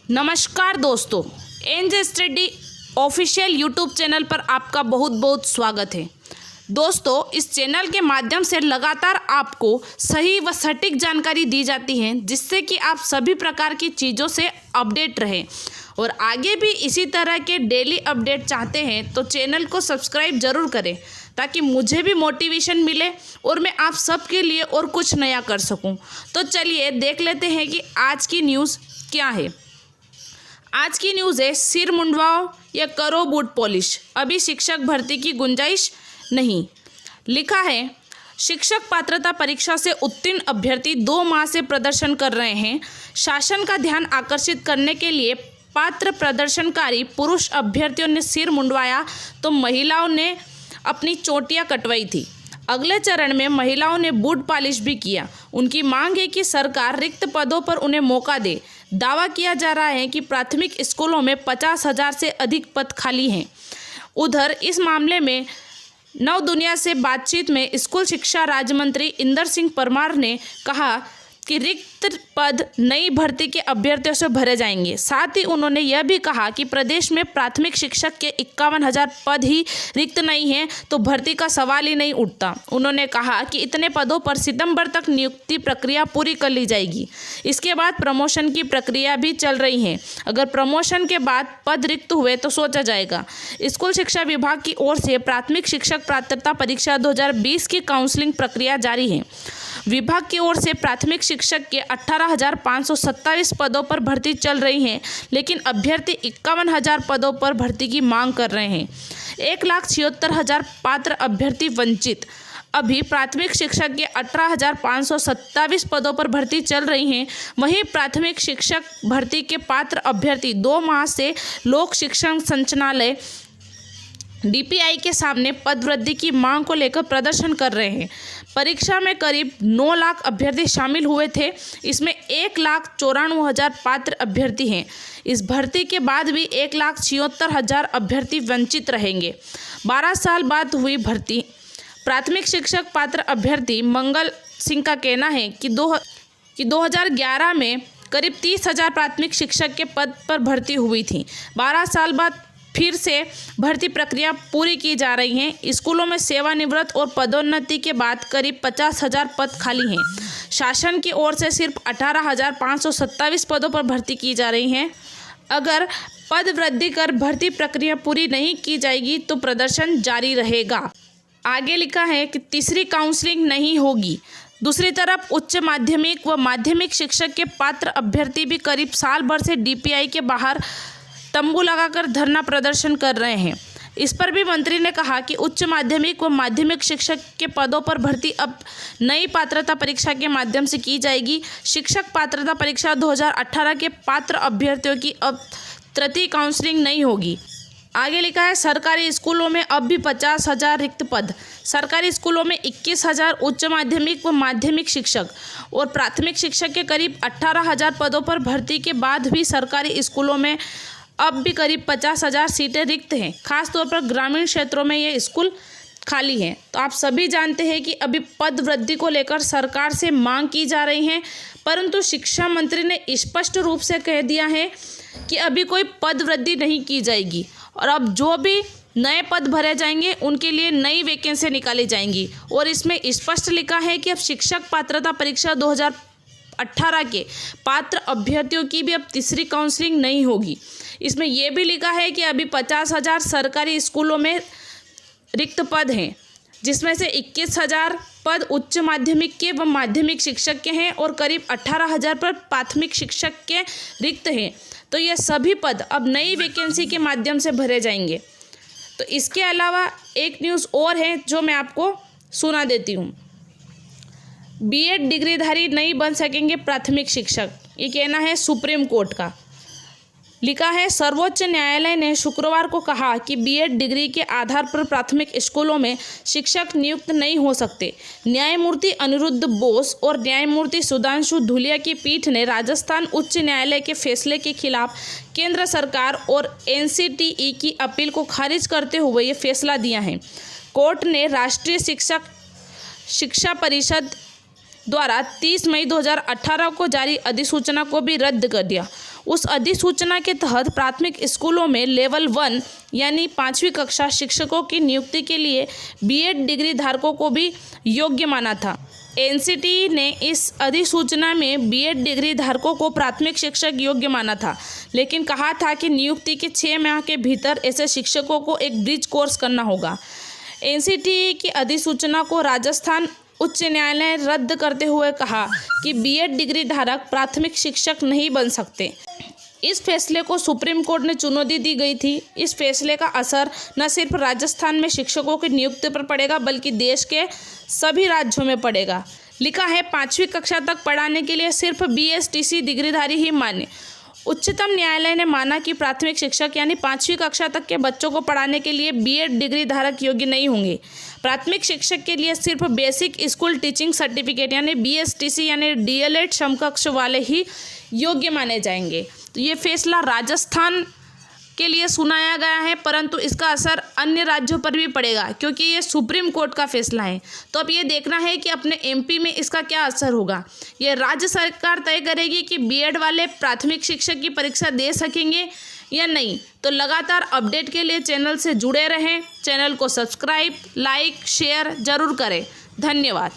नमस्कार दोस्तों, NJ study official YouTube channel पर आपका बहुत बहुत स्वागत है। दोस्तों, इस चैनल के माध्यम से लगातार आपको सही व सटीक जानकारी दी जाती है, जिससे कि आप सभी प्रकार की चीज़ों से अपडेट रहें और आगे भी इसी तरह के डेली अपडेट चाहते हैं तो चैनल को सब्सक्राइब ज़रूर करें, ताकि मुझे भी मोटिवेशन मिले और मैं आप सबके लिए और कुछ नया कर सकूं। तो चलिए देख लेते हैं कि आज की न्यूज़ क्या है। आज की न्यूज़ है, सिर मुंडवाओ या करो बूट पॉलिश, अभी शिक्षक भर्ती की गुंजाइश नहीं। लिखा है, शिक्षक पात्रता परीक्षा से उत्तीर्ण अभ्यर्थी 2 माह से प्रदर्शन कर रहे हैं। शासन का ध्यान आकर्षित करने के लिए पात्र प्रदर्शनकारी पुरुष अभ्यर्थियों ने सिर मुंडवाया तो महिलाओं ने अपनी चोटियां कटवाई थी। अगले चरण में महिलाओं ने बूट पॉलिश भी किया। उनकी मांग है कि सरकार रिक्त पदों पर उन्हें मौका दे। दावा किया जा रहा है कि प्राथमिक स्कूलों में 50,000 से अधिक पद खाली हैं। उधर इस मामले में नव दुनिया से बातचीत में स्कूल शिक्षा राज्य मंत्री इंदर सिंह परमार ने कहा कि रिक्त पद नई भर्ती के अभ्यर्थियों से भरे जाएंगे। साथ ही उन्होंने यह भी कहा कि प्रदेश में प्राथमिक शिक्षक के 51,000 पद ही रिक्त नहीं हैं तो भर्ती का सवाल ही नहीं उठता। उन्होंने कहा कि इतने पदों पर सितंबर तक नियुक्ति प्रक्रिया पूरी कर ली जाएगी। इसके बाद प्रमोशन की प्रक्रिया भी चल रही है। अगर प्रमोशन के बाद पद रिक्त हुए तो सोचा जाएगा। स्कूल शिक्षा विभाग की ओर से प्राथमिक शिक्षक पात्रता परीक्षा 2020 की काउंसलिंग प्रक्रिया जारी है। विभाग की ओर से प्राथमिक शिक्षक के 18,527 पदों पर भर्ती चल रही है, लेकिन अभ्यर्थी 51,000 पदों पर भर्ती की मांग कर रहे हैं। 1,76,000 पात्र अभ्यर्थी वंचित। अभी प्राथमिक शिक्षक के 18,527 पदों पर भर्ती चल रही हैं। वहीं प्राथमिक शिक्षक भर्ती के पात्र अभ्यर्थी 2 माह से लोक शिक्षण संचालनालय DPI के सामने पद वृद्धि की मांग को लेकर प्रदर्शन कर रहे हैं। परीक्षा में करीब 9 लाख अभ्यर्थी शामिल हुए थे। इसमें 1,94,000 पात्र अभ्यर्थी हैं। इस भर्ती के बाद भी 1,76,000 अभ्यर्थी वंचित रहेंगे। 12 साल बाद हुई भर्ती। प्राथमिक शिक्षक पात्र अभ्यर्थी मंगल सिंह का कहना है कि 2011 में करीब 30,000 प्राथमिक शिक्षक के पद पर भर्ती हुई थी। 12 साल बाद फिर से भर्ती प्रक्रिया पूरी की जा रही है। स्कूलों में सेवानिवृत्त और पदोन्नति के बाद करीब 50,000 पद खाली हैं। शासन की ओर से सिर्फ 18,527 पदों पर भर्ती की जा रही है। अगर पद वृद्धि कर भर्ती प्रक्रिया पूरी नहीं की जाएगी तो प्रदर्शन जारी रहेगा। आगे लिखा है कि तीसरी काउंसलिंग नहीं होगी। दूसरी तरफ उच्च माध्यमिक व माध्यमिक शिक्षक के पात्र अभ्यर्थी भी करीब साल भर से DPI के बाहर तंबू लगाकर धरना प्रदर्शन कर रहे हैं। इस पर भी मंत्री ने कहा कि उच्च माध्यमिक व माध्यमिक शिक्षक के पदों पर भर्ती अब नई पात्रता परीक्षा के माध्यम से की जाएगी। शिक्षक पात्रता परीक्षा 2018 के पात्र अभ्यर्थियों की अब तृतीय काउंसलिंग नहीं होगी। आगे लिखा है, सरकारी स्कूलों में अब भी 50,000 रिक्त पद। सरकारी स्कूलों में 21,000 उच्च माध्यमिक व माध्यमिक शिक्षक और प्राथमिक शिक्षक के करीब 18,000 पदों पर भर्ती के बाद भी सरकारी स्कूलों में अब भी करीब 50,000 सीटें रिक्त हैं। खासतौर पर ग्रामीण क्षेत्रों में ये स्कूल खाली हैं। तो आप सभी जानते हैं कि अभी पद वृद्धि को लेकर सरकार से मांग की जा रही है, परंतु शिक्षा मंत्री ने स्पष्ट रूप से कह दिया है कि अभी कोई पद वृद्धि नहीं की जाएगी और अब जो भी नए पद भरे जाएंगे उनके लिए नई वैकेंसी निकाली जाएंगी। और इसमें स्पष्ट लिखा है कि अब शिक्षक पात्रता परीक्षा 2018 के पात्र अभ्यर्थियों की भी अब तीसरी काउंसलिंग नहीं होगी। इसमें यह भी लिखा है कि अभी 50,000 सरकारी स्कूलों में रिक्त पद हैं, जिसमें से 21,000 पद उच्च माध्यमिक के व माध्यमिक शिक्षक के हैं और करीब 18,000 पर प्राथमिक शिक्षक के रिक्त हैं। तो ये सभी पद अब नई वैकेंसी के माध्यम से भरे जाएंगे। तो इसके अलावा एक न्यूज़ और है जो मैं आपको सुना देती हूँ। B.Ed डिग्रीधारी नहीं बन सकेंगे प्राथमिक शिक्षक, ये कहना है सुप्रीम कोर्ट का। लिखा है, सर्वोच्च न्यायालय ने शुक्रवार को कहा कि B.Ed डिग्री के आधार पर प्राथमिक स्कूलों में शिक्षक नियुक्त नहीं हो सकते। न्यायमूर्ति अनिरुद्ध बोस और न्यायमूर्ति सुधांशु धूलिया की पीठ ने राजस्थान उच्च न्यायालय के फैसले के खिलाफ केंद्र सरकार और NCTE की अपील को खारिज करते हुए ये फैसला दिया है। कोर्ट ने राष्ट्रीय शिक्षा परिषद द्वारा 30 मई 2018 को जारी अधिसूचना को भी रद्द कर दिया। उस अधिसूचना के तहत प्राथमिक स्कूलों में लेवल 1 यानी 5वीं कक्षा शिक्षकों की नियुक्ति के लिए बीएड डिग्री धारकों को भी योग्य माना था। एनसीटी ने इस अधिसूचना में बीएड डिग्री धारकों को प्राथमिक शिक्षक योग्य माना था, लेकिन कहा था कि नियुक्ति के 6 माह के भीतर ऐसे शिक्षकों को एक ब्रिज कोर्स करना होगा। एनसीटी की अधिसूचना को राजस्थान उच्च न्यायालय ने रद्द करते हुए कहा कि बीएड डिग्री धारक प्राथमिक शिक्षक नहीं बन सकते। इस फैसले को सुप्रीम कोर्ट ने चुनौती दी गई थी। इस फैसले का असर न सिर्फ राजस्थान में शिक्षकों की नियुक्ति पर पड़ेगा बल्कि देश के सभी राज्यों में पड़ेगा। लिखा है 5वीं कक्षा तक पढ़ाने के लिए सिर्फ बीएसटीसी डिग्रीधारी ही मान्य। उच्चतम न्यायालय ने माना कि प्राथमिक शिक्षक यानी 5वीं कक्षा तक के बच्चों को पढ़ाने के लिए बीएड डिग्री धारक योग्य नहीं होंगे। प्राथमिक शिक्षक के लिए सिर्फ बेसिक स्कूल टीचिंग सर्टिफिकेट यानी बीएसटीसी यानी डीएलएड समकक्ष वाले ही योग्य माने जाएंगे। तो ये फैसला राजस्थान के लिए सुनाया गया है, परंतु इसका असर अन्य राज्यों पर भी पड़ेगा क्योंकि ये सुप्रीम कोर्ट का फैसला है। तो अब ये देखना है कि अपने एमपी में इसका क्या असर होगा। ये राज्य सरकार तय करेगी कि बीएड वाले प्राथमिक शिक्षक की परीक्षा दे सकेंगे या नहीं। तो लगातार अपडेट के लिए चैनल से जुड़े रहें। चैनल को सब्सक्राइब, लाइक, शेयर जरूर करें। धन्यवाद।